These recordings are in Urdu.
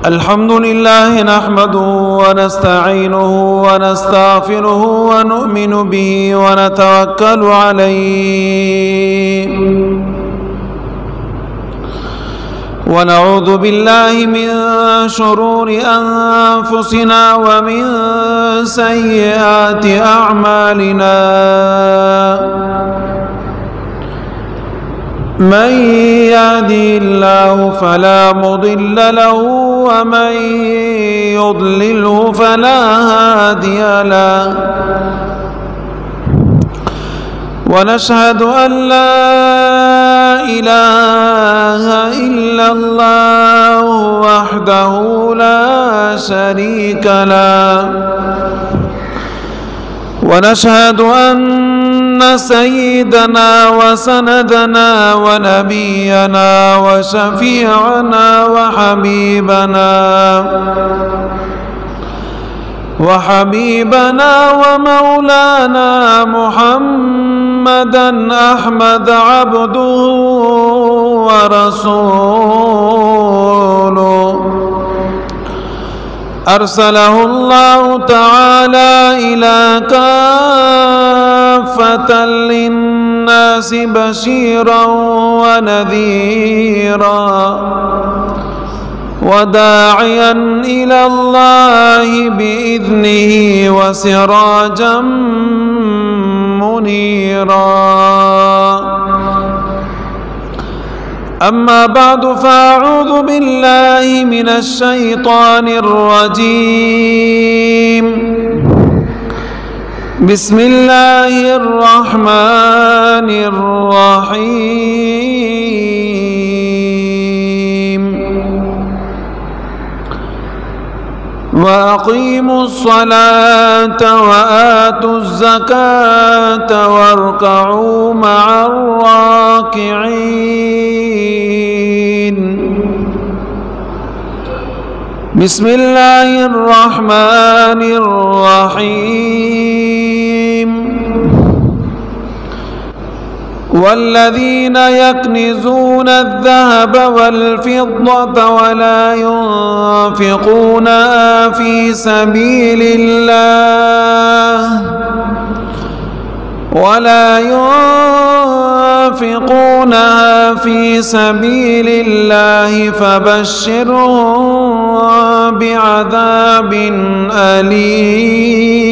الحمد لله نحمده ونستعينه ونستغفره ونؤمن به ونتوكل عليه ونعوذ بالله من شرور أنفسنا ومن سيئات أعمالنا من يهدي الله فلا مضل له ومن يضلله فلا هادي له ونشهد أن لا إله إلا الله وحده لا شريك له ونشهد أن سيدنا وسندنا ونبينا وشفيعنا وحبيبنا ومولانا محمدا أحمد عبده ورسوله أرسله الله تعالى إلى كافة للناس بشيرا ونذيرا وداعيا إلى الله بإذنه وسراجا منيرا أما بعد فأعوذ بالله من الشيطان الرجيم بسم الله الرحمن الرحيم وأقيموا الصلاة وآتوا الزكاة واركعوا مع الراكعين بسم الله الرحمن الرحيم والذين يكنزون الذهب والفضة ولا ينفقونها في سبيل الله فبشرهم بعذاب أليم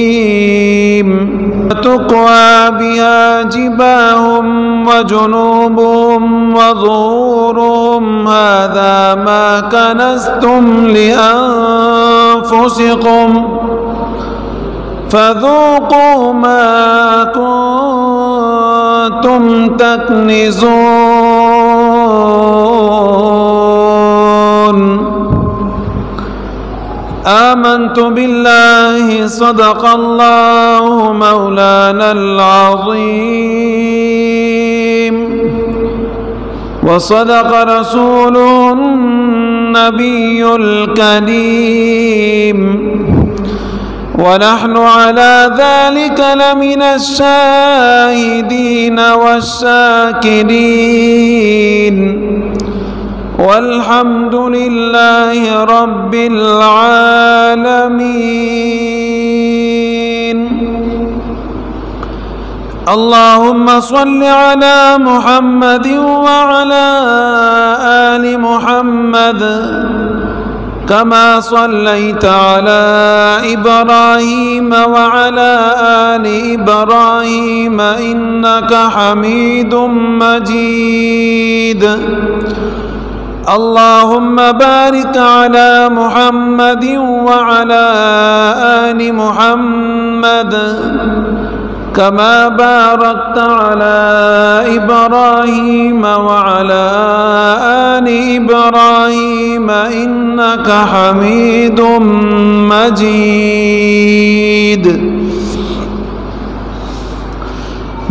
تقوى بها جباههم وجنوبهم وظهورهم هذا ما كنزتم لأنفسكم فذوقوا ما كنتم تكنزون آمنت بالله صدق الله مولانا العظيم وصدق رسوله النبي الكريم ونحن على ذلك لمن الشاهدين والشاكرين والحمد لله رب العالمين اللهم صل على محمد وعلى آل محمد كما صليت على إبراهيم وعلى آل إبراهيم إنك حميد مجيد اللهم بارك على محمد وعلى آل محمد كما باركت على إبراهيم وعلى آل إبراهيم إنك حميد مجيد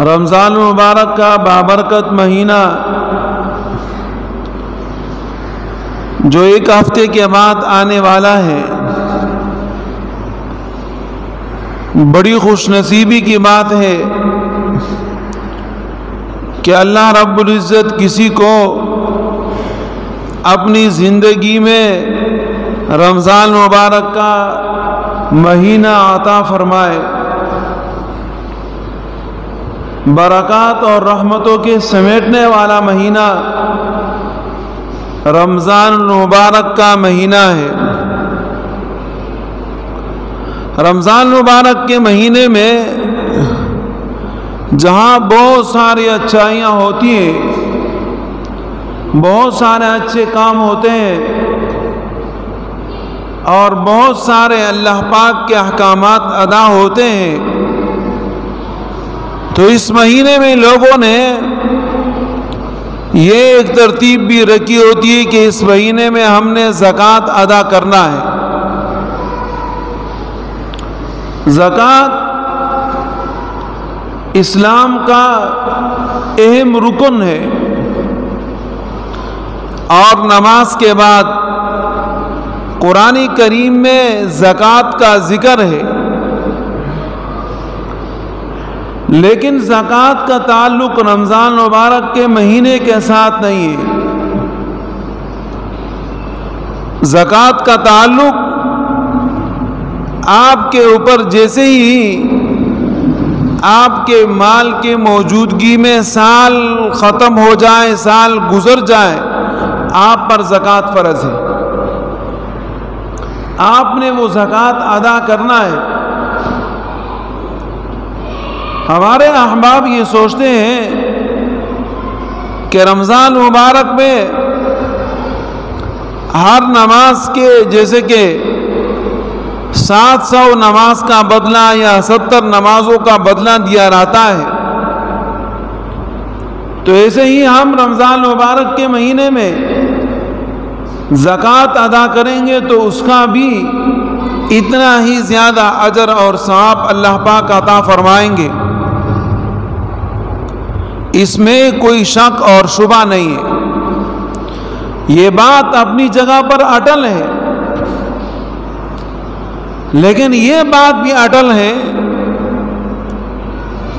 رمضان المبارک کا بابرکت مہینہ جو ایک ہفتے کے بعد آنے والا ہے، بڑی خوش نصیبی کی بات ہے کہ اللہ رب العزت کسی کو اپنی زندگی میں رمضان مبارک کا مہینہ عطا فرمائے، برکات اور رحمتوں کے سمیٹنے والا مہینہ رمضان المبارک کا مہینہ ہے۔ رمضان المبارک کے مہینے میں جہاں بہت ساری اچھائیاں ہوتی ہیں، بہت سارے اچھے کام ہوتے ہیں اور بہت سارے اللہ پاک کے احکامات ادا ہوتے ہیں، تو اس مہینے میں لوگوں نے یہ ایک ترتیب بھی رکھی ہوتی ہے کہ اس مہینے میں ہم نے زکوٰۃ ادا کرنا ہے۔ زکوٰۃ اسلام کا اہم رکن ہے، اور نماز کے بعد قرآن کریم میں زکوٰۃ کا ذکر ہے، لیکن زکوٰۃ کا تعلق رمضان مبارک کے مہینے کے ساتھ نہیں ہے۔ زکوٰۃ کا تعلق آپ کے اوپر جیسے ہی آپ کے مال کے موجودگی میں سال ختم ہو جائے، سال گزر جائے، آپ پر زکوٰۃ فرض ہے، آپ نے وہ زکوٰۃ ادا کرنا ہے۔ ہمارے احباب یہ سوچتے ہیں کہ رمضان مبارک میں ہر نماز کے جیسے کہ 700 نماز کا بدلہ یا 70 نمازوں کا بدلہ دیا رہتا ہے، تو ایسے ہی ہم رمضان مبارک کے مہینے میں زکوٰۃ ادا کریں گے تو اس کا بھی اتنا ہی زیادہ اجر اور ثواب اللہ پاک عطا فرمائیں گے، اس میں کوئی شک اور شبہ نہیں ہے۔ یہ بات اپنی جگہ پر اٹل ہے، لیکن یہ بات بھی اٹل ہے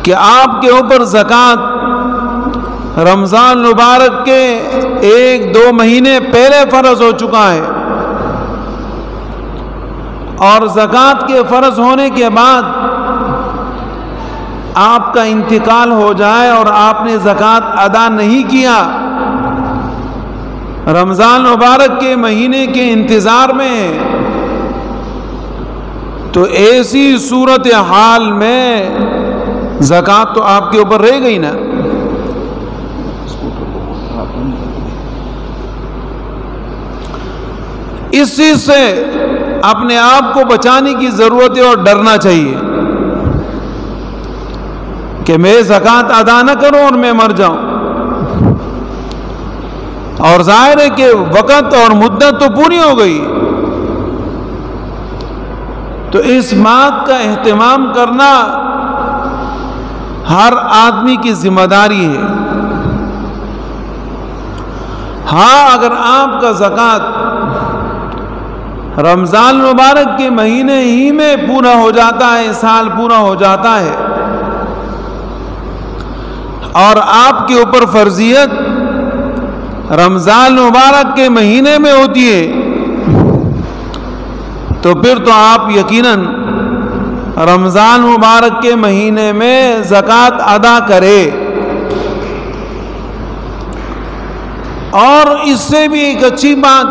کہ آپ کے اوپر زکوٰۃ رمضان مبارک کے 1-2 مہینے پہلے فرض ہو چکا ہے، اور زکوٰۃ کے فرض ہونے کے بعد آپ کا انتقال ہو جائے اور آپ نے زکوٰۃ ادا نہیں کیا، رمضان مبارک کے مہینے کے انتظار میں، تو ایسی صورتحال میں زکوٰۃ تو آپ کے اوپر رہ گئی نا۔ اس چیز سے اپنے آپ کو بچانے کی ضرورت ہے اور ڈرنا چاہیے کہ میں زکوٰۃ ادا نہ کروں اور میں مر جاؤں، اور ظاہر ہے کہ وقت اور مدت تو پوری ہو گئی، تو اس بات کا اہتمام کرنا ہر آدمی کی ذمہ داری ہے۔ ہاں، اگر آپ کا زکوٰۃ رمضان مبارک کے مہینے ہی میں پورا ہو جاتا ہے، سال پورا ہو جاتا ہے، اور آپ کے اوپر فرضیت رمضان مبارک کے مہینے میں ہوتی ہے، تو پھر تو آپ یقیناً رمضان مبارک کے مہینے میں زکوٰۃ ادا کرے۔ اور اس سے بھی ایک اچھی بات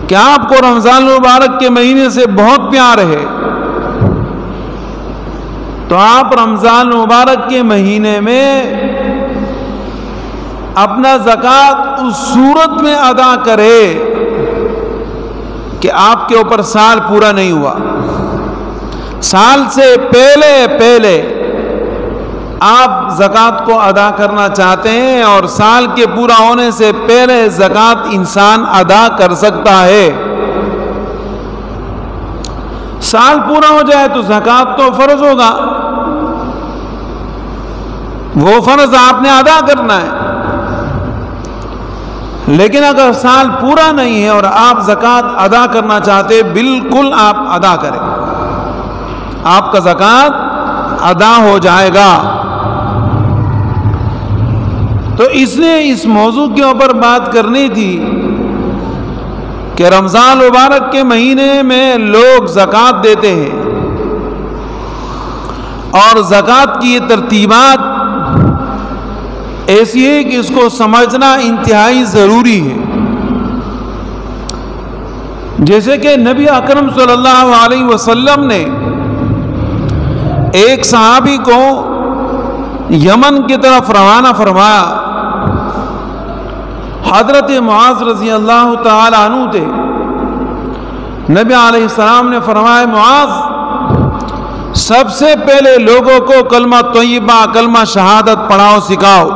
کہ آپ کو رمضان مبارک کے مہینے سے بہت پیار ہے، تو آپ رمضان مبارک کے مہینے میں اپنا زکوٰۃ اس صورت میں ادا کرے کہ آپ کے اوپر سال پورا نہیں ہوا، سال سے پہلے آپ زکوٰۃ کو ادا کرنا چاہتے ہیں، اور سال کے پورا ہونے سے پہلے زکوٰۃ انسان ادا کر سکتا ہے۔ سال پورا ہو جائے تو زکوٰۃ تو فرض ہوگا، وہ فرض آپ نے ادا کرنا ہے. لیکن اگر سال پورا نہیں ہے اور آپ زکوٰۃ ادا کرنا چاہتے، بالکل آپ ادا کریں، آپ کا زکوٰۃ ادا ہو جائے گا. تو اس نے اس موضوع کے اوپر بات کرنی تھی کہ رمضان مبارک کے مہینے میں لوگ زکوٰۃ دیتے ہیں، اور زکوٰۃ کی یہ ترتیبات ایسی ہے کہ اس کو سمجھنا انتہائی ضروری ہے. جیسے کہ نبی اکرم صلی اللہ علیہ وسلم نے ایک صحابی کو یمن کی طرف روانہ فرمایا. حضرت معاذ رضی اللہ تعالی عنہ تھے. نبی علیہ السلام نے فرمایا، معاذ سب سے پہلے لوگوں کو کلمہ طیبہ، کلمہ شہادت پڑھاؤ، سکھاؤ،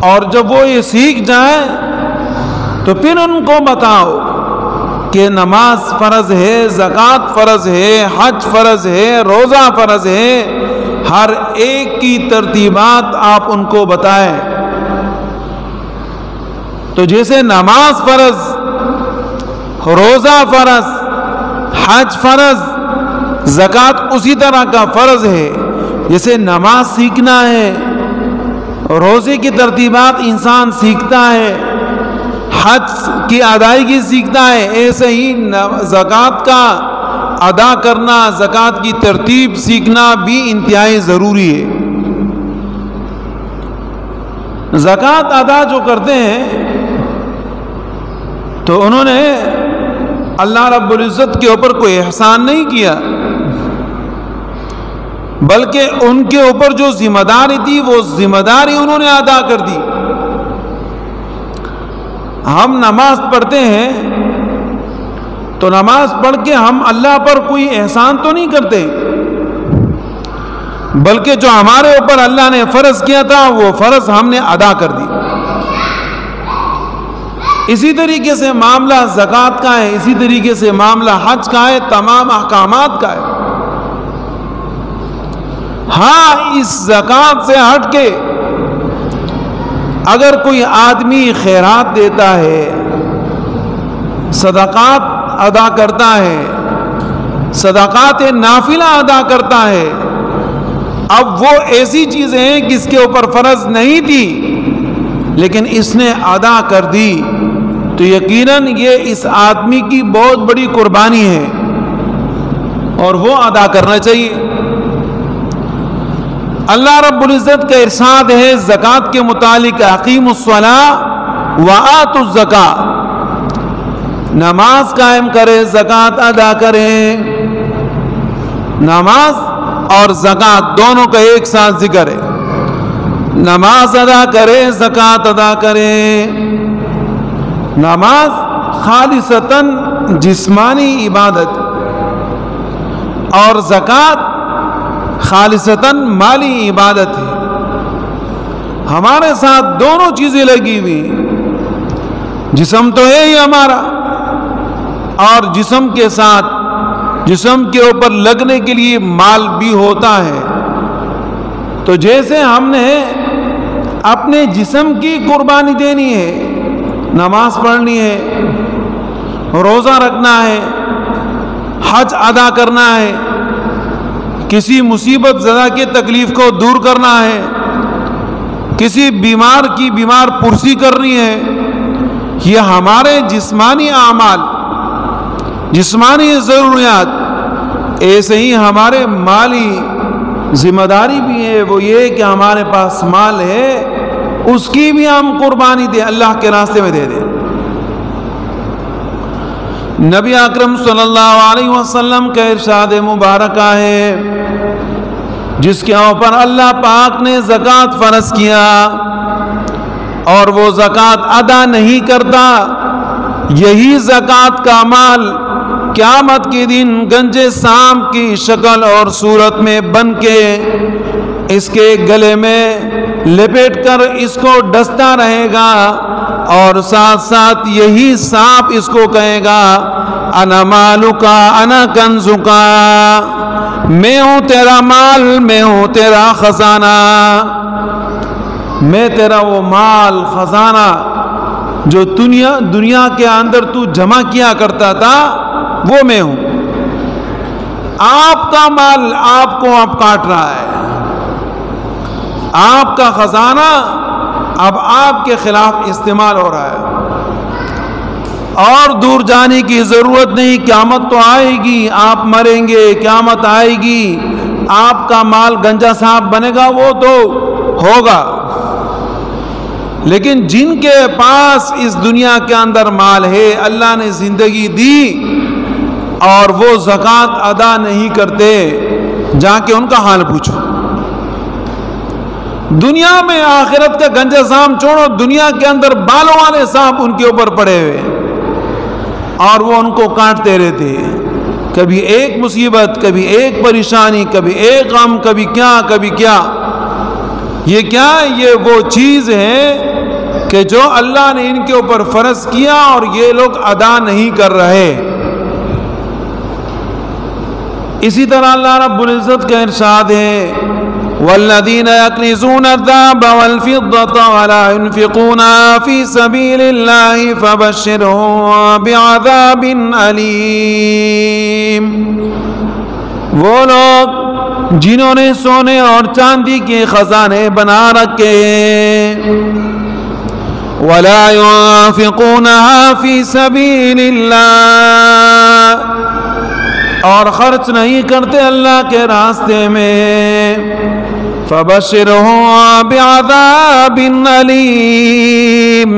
اور جب وہ یہ سیکھ جائیں تو پھر ان کو بتاؤ کہ نماز فرض ہے، زکوٰۃ فرض ہے، حج فرض ہے، روزہ فرض ہے. ہر ایک کی ترتیبات آپ ان کو بتائیں. تو جیسے نماز فرض، روزہ فرض، حج فرض، زکوٰۃ اسی طرح کا فرض ہے. جیسے نماز سیکھنا ہے، روزے کی ترتیبات انسان سیکھتا ہے، حج کی ادائیگی سیکھتا ہے، ایسے ہی زکوٰۃ کا ادا کرنا، زکوٰۃ کی ترتیب سیکھنا بھی انتہائی ضروری ہے. زکوٰۃ ادا جو کرتے ہیں تو انہوں نے اللہ رب العزت کے اوپر کوئی احسان نہیں کیا، بلکہ ان کے اوپر جو ذمہ داری تھی وہ ذمہ داری انہوں نے ادا کر دی. ہم نماز پڑھتے ہیں تو نماز پڑھ کے ہم اللہ پر کوئی احسان تو نہیں کرتے، بلکہ جو ہمارے اوپر اللہ نے فرض کیا تھا وہ فرض ہم نے ادا کر دی. اسی طریقے سے معاملہ زکوٰۃ کا ہے، اسی طریقے سے معاملہ حج کا ہے، تمام احکامات کا ہے. ہاں، اس زکوٰۃ سے ہٹ کے اگر کوئی آدمی خیرات دیتا ہے، صدقات ادا کرتا ہے، صدقات نافلہ ادا کرتا ہے، اب وہ ایسی چیزیں ہیں کہ اس کے اوپر فرض نہیں تھی لیکن اس نے ادا کر دی، تو یقیناً یہ اس آدمی کی بہت بڑی قربانی ہے اور وہ ادا کرنا چاہیے. اللہ رب العزت کا ارشاد ہے زکوٰۃ کے متعلق، اقیموا الصلاۃ وآتوا الزکاۃ، نماز قائم کرے، زکوٰۃ ادا کریں. نماز اور زکوٰۃ دونوں کا ایک ساتھ ذکر ہے. نماز ادا کرے، زکوٰۃ ادا کرے. نماز خالصتاً جسمانی عبادت اور زکوٰۃ خالصتاً مالی عبادت ہے. ہمارے ساتھ دونوں چیزیں لگی ہوئی، جسم تو ہے ہی ہمارا، اور جسم کے ساتھ جسم کے اوپر لگنے کے لیے مال بھی ہوتا ہے. تو جیسے ہم نے اپنے جسم کی قربانی دینی ہے، نماز پڑھنی ہے، روزہ رکھنا ہے، حج ادا کرنا ہے، کسی مصیبت زدہ کی تکلیف کو دور کرنا ہے، کسی بیمار کی بیمار پرسی کرنی ہے، یہ ہمارے جسمانی اعمال، جسمانی ضروریات. ایسے ہی ہمارے مالی ذمہ داری بھی ہے، وہ یہ کہ ہمارے پاس مال ہے اس کی بھی ہم قربانی دیں، اللہ کے راستے میں دے دیں. نبی اکرم صلی اللہ علیہ وسلم کا ارشاد مبارکہ ہے جس کے اوپر اللہ پاک نے زکوٰۃ فرض کیا اور وہ زکوٰۃ ادا نہیں کرتا، یہی زکوٰۃ کا مال قیامت کے دن گنجے سام کی شکل اور صورت میں بن کے اس کے گلے میں لپیٹ کر اس کو ڈستا رہے گا، اور ساتھ ساتھ یہی سانپ اس کو کہے گا انا مالکا انا کنزکا، میں ہوں تیرا مال، میں ہوں تیرا خزانہ، میں تیرا وہ مال خزانہ جو دنیا کے اندر تو جمع کیا کرتا تھا، وہ میں ہوں۔ آپ کا مال آپ کو اب کاٹ رہا ہے، آپ کا خزانہ اب آپ کے خلاف استعمال ہو رہا ہے، اور دور جانے کی ضرورت نہیں، قیامت تو آئے گی، آپ مریں گے، قیامت آئے گی، آپ کا مال گنجا صاحب بنے گا، وہ تو ہوگا۔ لیکن جن کے پاس اس دنیا کے اندر مال ہے، اللہ نے زندگی دی اور وہ زکوٰۃ ادا نہیں کرتے، جا کے ان کا حال پوچھو۔ دنیا میں آخرت کا گنجا سام چھوڑو، دنیا کے اندر بالوں والے سانپ ان کے اوپر پڑے ہوئے اور وہ ان کو کاٹتے رہتے، کبھی ایک مصیبت، کبھی ایک پریشانی، کبھی ایک غم، کبھی کیا کبھی کیا۔ یہ کیا؟ یہ وہ چیز ہے کہ جو اللہ نے ان کے اوپر فرض کیا اور یہ لوگ ادا نہیں کر رہے۔ اسی طرح اللہ رب العزت کا ارشاد ہے والذین یکنزون الذهب والفضة ولا ينفقونها في سبيل الله فبشرهم بعذاب علیم۔ وہ لوگ جنہوں نے سونے اور چاندی کے خزانے بنا رکھے ولا ينفقونها في سبيل الله، اور خرچ نہیں کرتے اللہ کے راستے میں، فبشرهم بعذاب علیم،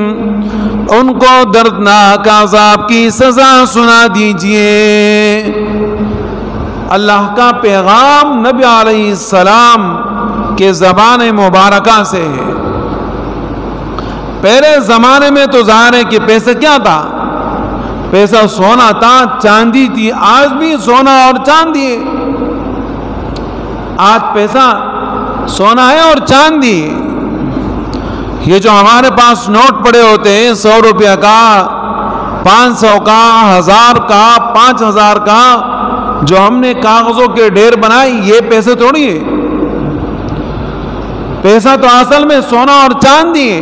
ان کو دردناک عذاب کی سزا سنا دیجئے۔ اللہ کا پیغام نبی علیہ السلام کے زبان مبارکہ سے ہے۔ پہلے زمانے میں تو ظاہر ہے کہ پیسہ کیا تھا؟ پیسہ سونا تھا، چاندی تھی، آج بھی سونا اور چاندی ہے۔ آج پیسہ سونا ہے اور چاندی ہے۔ یہ جو ہمارے پاس نوٹ پڑے ہوتے ہیں 100 روپیہ کا، 500 کا، 1000 کا، 5000 کا، جو ہم نے کاغذوں کے ڈھیر بنائے، یہ پیسے تھوڑی ہے۔ پیسہ تو اصل میں سونا اور چاندی ہے۔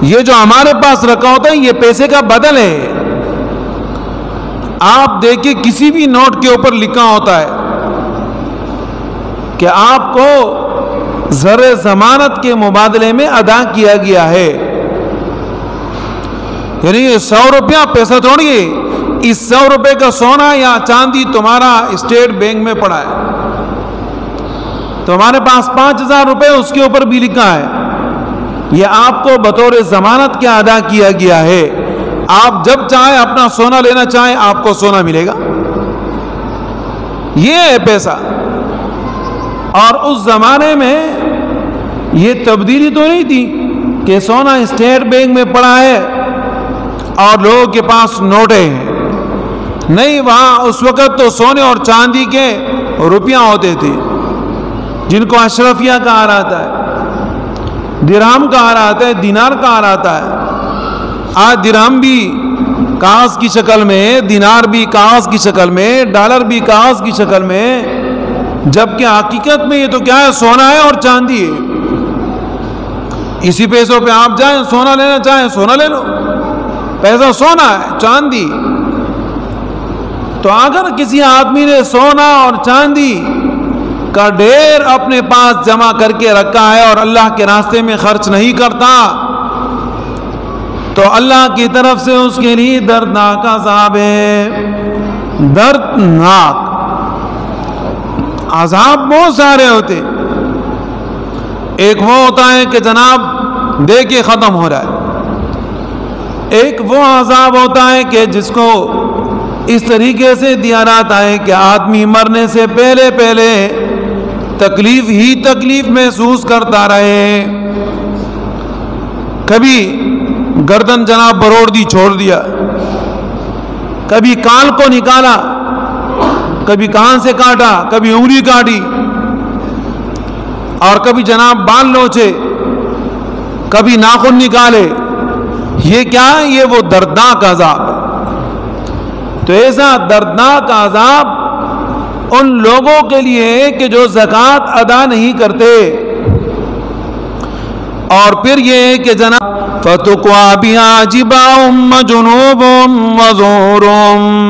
یہ جو ہمارے پاس رکھا ہوتا ہے یہ پیسے کا بدل ہے۔ آپ دیکھیں کسی بھی نوٹ کے اوپر لکھا ہوتا ہے کہ آپ کو زر ضمانت کے مبادلے میں ادا کیا گیا ہے، یعنی یہ 100 روپیہ پیسہ تھوڑی ہے۔ اس 100 روپے کا سونا یا چاندی تمہارا اسٹیٹ بینک میں پڑا ہے، تمہارے پاس 5000 روپے اس کے اوپر بھی لکھا ہے، یہ آپ کو بطور ضمانت کیا ادا کیا گیا ہے۔ آپ جب چاہیں اپنا سونا لینا چاہیں آپ کو سونا ملے گا، یہ ہے پیسہ۔ اور اس زمانے میں یہ تبدیلی تو نہیں تھی کہ سونا اسٹیٹ بینک میں پڑا ہے اور لوگوں کے پاس نوٹیں ہیں، نہیں، وہاں اس وقت تو سونے اور چاندی کے روپیہ ہوتے تھے جن کو اشرفیہ کہا جاتا ہے، درہم کہا جاتا ہے، دینار کہا جاتا ہے۔ آج درہم بھی کاغذ کی شکل میں، دینار بھی کاغذ کی شکل میں، ڈالر بھی کاغذ کی شکل میں، جبکہ حقیقت میں یہ تو کیا ہے؟ سونا ہے اور چاندی ہے۔ اسی پیسوں پہ آپ جائیں، سونا لینا چاہیں سونا لے لو، پیسہ سونا ہے، چاندی۔ تو اگر کسی آدمی نے سونا اور چاندی کا ڈھیر اپنے پاس جمع کر کے رکھا ہے اور اللہ کے راستے میں خرچ نہیں کرتا، تو اللہ کی طرف سے اس کے لیے دردناک عذاب ہے۔ دردناک عذاب بہت سارے ہوتے، ایک وہ ہوتا ہے کہ جناب دے کے ختم ہو رہا ہے، ایک وہ عذاب ہوتا ہے کہ جس کو اس طریقے سے دیا جاتا ہے کہ آدمی مرنے سے پہلے پہلے تکلیف ہی تکلیف محسوس کرتا رہے، کبھی گردن جناب بروڑ دی چھوڑ دیا، کبھی کان کو نکالا، کبھی کان سے کاٹا، کبھی انگلی کاٹی، اور کبھی جناب بال نوچے، کبھی ناخن نکالے۔ یہ کیا ہے؟ یہ وہ دردناک عذاب ہے۔ تو ایسا دردناک عذاب ان لوگوں کے لیے کہ جو زکوٰۃ ادا نہیں کرتے. اور پھر یہ کہ جناب فَتُقْوَى بِهَا جِبَاهُمْ وَجُنُوبُهُمْ وَظُهُورُهُمْ.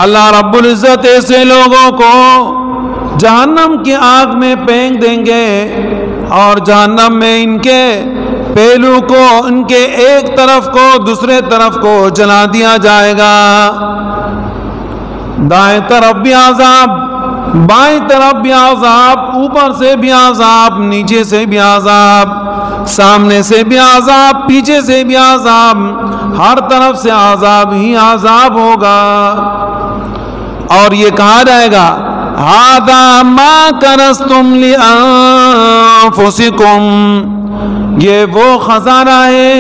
اللہ رب العزت ایسے لوگوں کو جہنم کی آگ میں پھینک دیں گے اور جہنم میں ان کے پہلو کو، ان کے ایک طرف کو دوسرے طرف کو جلا دیا جائے گا. دائیں طرف بھی عذاب، بائیں طرف بھی عذاب، اوپر سے بھی عذاب، نیچے سے بھی عذاب، سامنے سے بھی عذاب، پیچھے سے بھی عذاب، ہر طرف سے عذاب ہی عذاب ہوگا. اور یہ کہا جائے گا ھذا ما کنزتم لانفسکم، یہ وہ خزانہ ہے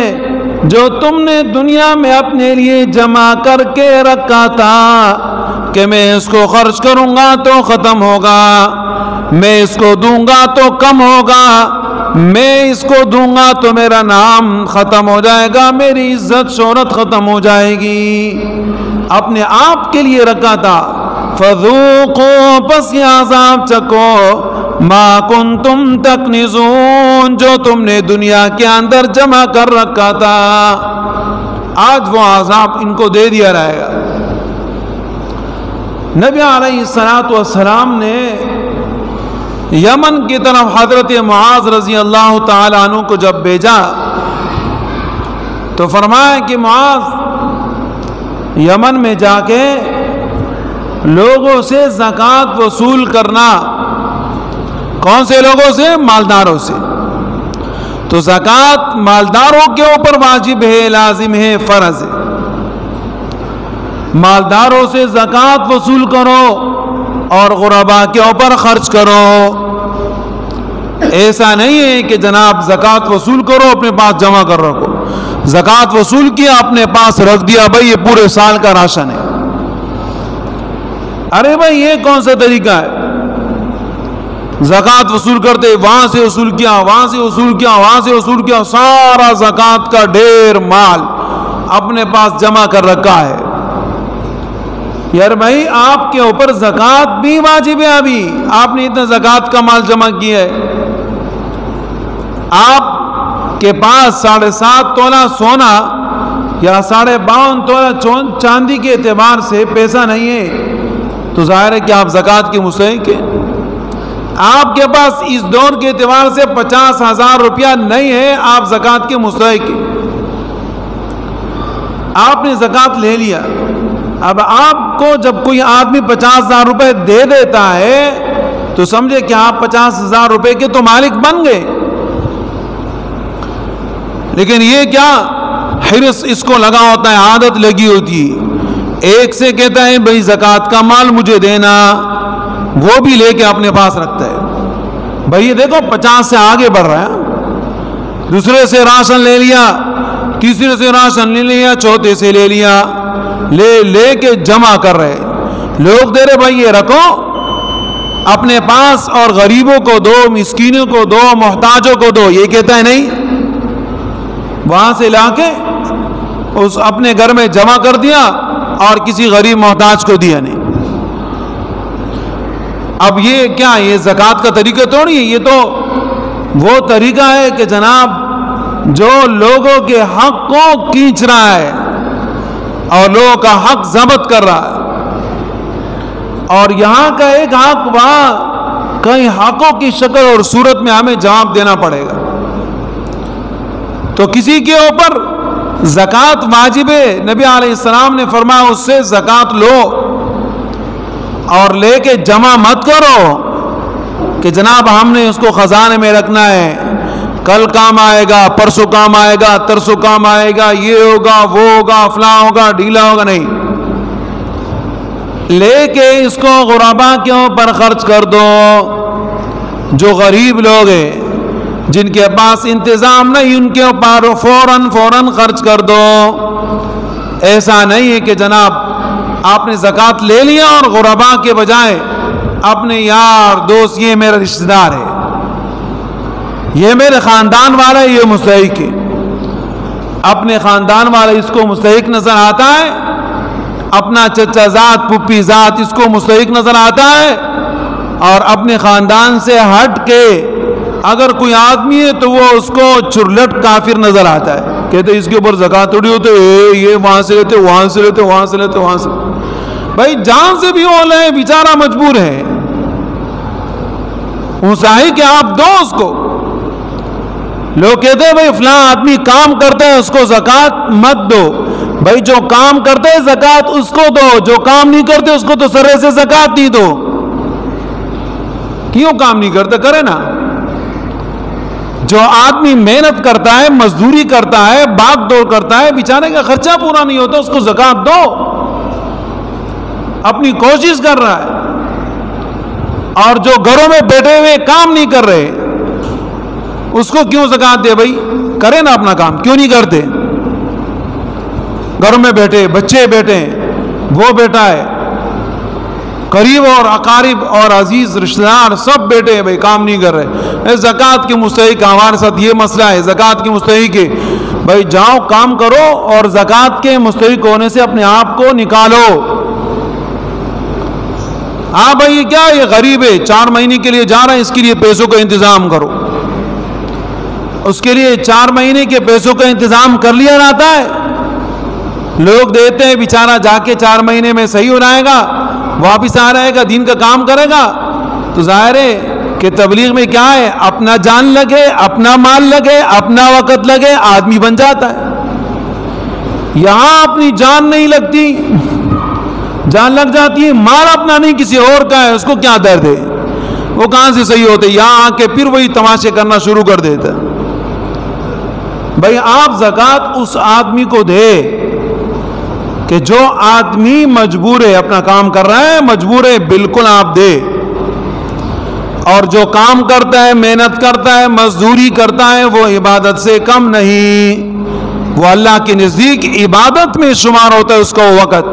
جو تم نے دنیا میں اپنے لیے جمع کر کے رکھا تھا کہ میں اس کو خرچ کروں گا تو ختم ہوگا، میں اس کو دوں گا تو کم ہوگا، میں اس کو دوں گا تو میرا نام ختم ہو جائے گا، میری عزت شہرت ختم ہو جائے گی. اپنے آپ کے لیے رکھا تھا. فذوقوا، پس یہ عذاب چکو، ما کنتم تکنزون، جو تم نے دنیا کے اندر جمع کر رکھا تھا. آج وہ عذاب ان کو دے دیا جائے گا. نبی علیہ السلام نے یمن کی طرف حضرت معاذ رضی اللہ تعالی عنہ کو جب بھیجا تو فرمایا کہ معاذ یمن میں جا کے لوگوں سے زکوٰۃ وصول کرنا. کون سے لوگوں سے؟ مالداروں سے. تو زکوٰۃ مالداروں کے اوپر واجب ہے، لازم ہے، فرض ہے. مالداروں سے زکوٰۃ وصول کرو اور غربا کے اوپر خرچ کرو. ایسا نہیں ہے کہ جناب زکوٰۃ وصول کرو اپنے پاس جمع کر رکھو، زکوٰۃ وصول کیا اپنے پاس رکھ دیا، بھائی یہ پورے سال کا راشن ہے. ارے بھائی یہ کون سا طریقہ ہے؟ زکوٰۃ وصول کرتے وہاں سے وصول کیا، وہاں سے وصول کیا، وہاں سے وصول کیا، سارا زکوٰۃ کا ڈھیر مال اپنے پاس جمع کر رکھا ہے. یار بھائی آپ کے اوپر زکوٰۃ بھی واجب ہے. ابھی آپ نے اتنا زکوٰۃ کا مال جمع کیا ہے، آپ کے پاس 7.5 تولہ سونا یا 52.5 تولہ چاندی کے اعتبار سے پیسہ نہیں ہے تو ظاہر ہے کہ آپ زکوٰۃ کے مستحق ہیں. آپ کے پاس اس دور کے اعتبار سے 50,000 روپیہ نہیں ہے، آپ زکوٰۃ کے مستحق ہیں. آپ نے زکوٰۃ لے لیا. اب آپ کو جب کوئی آدمی 50,000 روپے دے دیتا ہے تو سمجھے کہ آپ 50,000 روپے کے تو مالک بن گئے. لیکن یہ کیا حرص اس کو لگا ہوتا ہے، عادت لگی ہوتی ہے. ایک سے کہتا ہے بھائی زکوٰۃ کا مال مجھے دینا، وہ بھی لے کے اپنے پاس رکھتا ہے. بھائی یہ دیکھو 50 سے آگے بڑھ رہا ہے. دوسرے سے راشن لے لیا، تیسرے سے راشن لے لیا، چوتھے سے لے لیا، لے کے جمع کر رہے. لوگ دے رہے بھائی یہ رکھو اپنے پاس اور غریبوں کو دو، مسکینوں کو دو، محتاجوں کو دو. یہ کہتا ہے نہیں، وہاں سے لا کے اس اپنے گھر میں جمع کر دیا اور کسی غریب محتاج کو دیا نہیں. اب یہ کیا، یہ زکوٰۃ کا طریقہ تھوڑی ہے. یہ تو وہ طریقہ ہے کہ جناب جو لوگوں کے حق کو کھینچ رہا ہے اور لوگوں کا حق ضبط کر رہا ہے. اور یہاں کا ایک حق وہاں کئی حقوں کی شکل اور صورت میں ہمیں جواب دینا پڑے گا. تو کسی کے اوپر زکوٰۃ واجب ہے، نبی علیہ السلام نے فرمایا اس سے زکوٰۃ لو اور لے کے جمع مت کرو کہ جناب ہم نے اس کو خزانے میں رکھنا ہے، کل کام آئے گا، پرسوں کام آئے گا، ترسوں کام آئے گا، یہ ہوگا، وہ ہوگا، فلاں ہوگا، ڈھیلا ہوگا. نہیں، لے کے اس کو غربا کے اوپر خرچ کر دو. جو غریب لوگ ہیں جن کے پاس انتظام نہیں، ان کے اوپر فوراً خرچ کر دو. ایسا نہیں ہے کہ جناب آپ نے زکوٰۃ لے لیا اور غربا کے بجائے اپنے یار دوست، یہ میرا رشتہ دار ہے، یہ میرے خاندان والا ہے، یہ مستحق ہے. اپنے خاندان والا اس کو مستحق نظر آتا ہے، اپنا چچا زاد پھپھی زاد اس کو مستحق نظر آتا ہے، اور اپنے خاندان سے ہٹ کے اگر کوئی آدمی ہے تو وہ اس کو چرلٹ کافر نظر آتا ہے، کہتے اس کے اوپر زکوٰۃ تھوڑی ہوتے، یہ وہاں سے لیتے وہاں سے لیتے وہاں سے لیتے وہاں سے، بھائی جان سے بھی وہ لے، بیچارہ مجبور ہے، چاہیے کہ آپ دو اس کو۔ لوگ کہتے ہیں بھائی فلاں آدمی کام کرتا ہے اس کو زکوٰۃ مت دو، بھائی جو کام کرتے ہیں زکوٰۃ اس کو دو، جو کام نہیں کرتے اس کو تو سرے سے زکوٰۃ نہیں دو۔ کیوں کام نہیں کرتے؟ کرے نا۔ جو آدمی محنت کرتا ہے، مزدوری کرتا ہے، بھاگ دوڑ کرتا ہے، بیچارے کا خرچہ پورا نہیں ہوتا، اس کو زکوٰۃ دو، اپنی کوشش کر رہا ہے۔ اور جو گھروں میں بیٹھے ہوئے کام نہیں کر رہے اس کو کیوں زکوٰۃ دے؟ بھائی کرے نا اپنا کام، کیوں نہیں کرتے؟ گھروں میں بیٹھے، بچے بیٹھے، وہ بیٹا ہے، قریب اور اقارب اور عزیز رشتہ دار سب بیٹھے ہیں، بھائی کام نہیں کر رہے، زکوٰۃ کے مستحق ہمارے ساتھ یہ مسئلہ ہے، زکوٰۃ کے مستحق ہے، بھائی جاؤ کام کرو اور زکوٰۃ کے مستحق ہونے سے اپنے آپ کو نکالو۔ ہاں بھائی یہ کیا، یہ غریب ہے، 4 مہینے کے لیے جا رہا ہے، اس کے لیے پیسوں کا انتظام کرو، اس کے لیے 4 مہینے کے پیسوں کا انتظام کر لیا جاتا ہے، لوگ دیتے ہیں، بیچارہ جا کے 4 مہینے میں صحیح ہو جائے گا، واپس آ رہے گا، دین کا کام کرے گا، تو ظاہر ہے کہ تبلیغ میں کیا ہے، اپنا جان لگے، اپنا مال لگے، اپنا وقت لگے، آدمی بن جاتا ہے۔ یہاں اپنی جان نہیں لگتی، جان لگ جاتی ہے، مال اپنا نہیں کسی اور کا ہے، اس کو کیا درد ہے، وہ کہاں سے صحیح ہوتے، یہاں آ کے پھر وہی تماشے کرنا شروع کر دیتا۔ بھائی آپ زکوٰۃ اس آدمی کو دے کہ جو آدمی مجبور ہے، اپنا کام کر رہا ہے، مجبور ہے، بالکل آپ دے، اور جو کام کرتا ہے، محنت کرتا ہے، مزدوری کرتا ہے، وہ عبادت سے کم نہیں، وہ اللہ کے نزدیک عبادت میں شمار ہوتا ہے، اس کا وقت،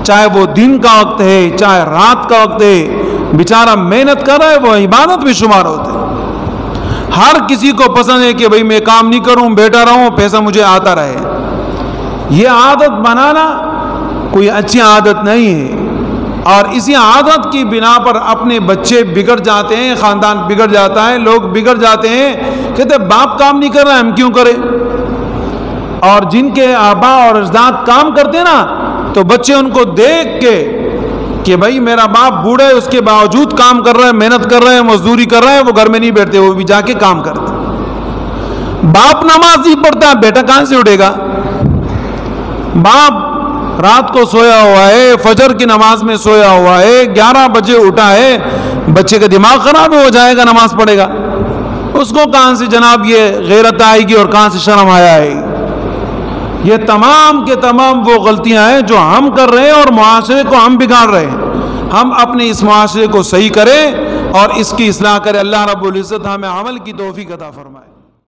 چاہے وہ دن کا وقت ہے چاہے رات کا وقت ہے، بیچارہ محنت کر رہا ہے، وہ عبادت میں شمار ہوتا ہے۔ ہر کسی کو پسند ہے کہ بھئی میں کام نہیں کروں، بیٹھا رہوں، پیسہ مجھے آتا رہے، یہ عادت بنانا کوئی اچھی عادت نہیں ہے، اور اسی عادت کی بنا پر اپنے بچے بگڑ جاتے ہیں، خاندان بگڑ جاتا ہے، لوگ بگڑ جاتے ہیں، کہتے باپ کام نہیں کر رہا ہم کیوں کریں، اور جن کے آبا اور اجداد کام کرتے ہیں نا تو بچے ان کو دیکھ کے کہ بھائی میرا باپ بوڑھا ہے، اس کے باوجود کام کر رہا ہے، محنت کر رہا ہے، مزدوری کر رہا ہے، وہ گھر میں نہیں بیٹھتے، وہ بھی جا کے کام کرتے۔ باپ نماز نہیں پڑھتا، بیٹا کہاں سے اٹھے گا؟ باپ رات کو سویا ہوا ہے، فجر کی نماز میں سویا ہوا ہے، 11 بجے اٹھا ہے، بچے کا دماغ خراب ہو جائے گا، نماز پڑھے گا، اس کو کہاں سے جناب یہ غیرت آئے گی اور کہاں سے شرم آیا ہے؟ یہ تمام کے تمام وہ غلطیاں ہیں جو ہم کر رہے ہیں اور معاشرے کو ہم بگاڑ رہے ہیں۔ ہم اپنے اس معاشرے کو صحیح کریں اور اس کی اصلاح کریں۔ اللہ رب العزت ہمیں عمل کی توفیق عطا فرمائے۔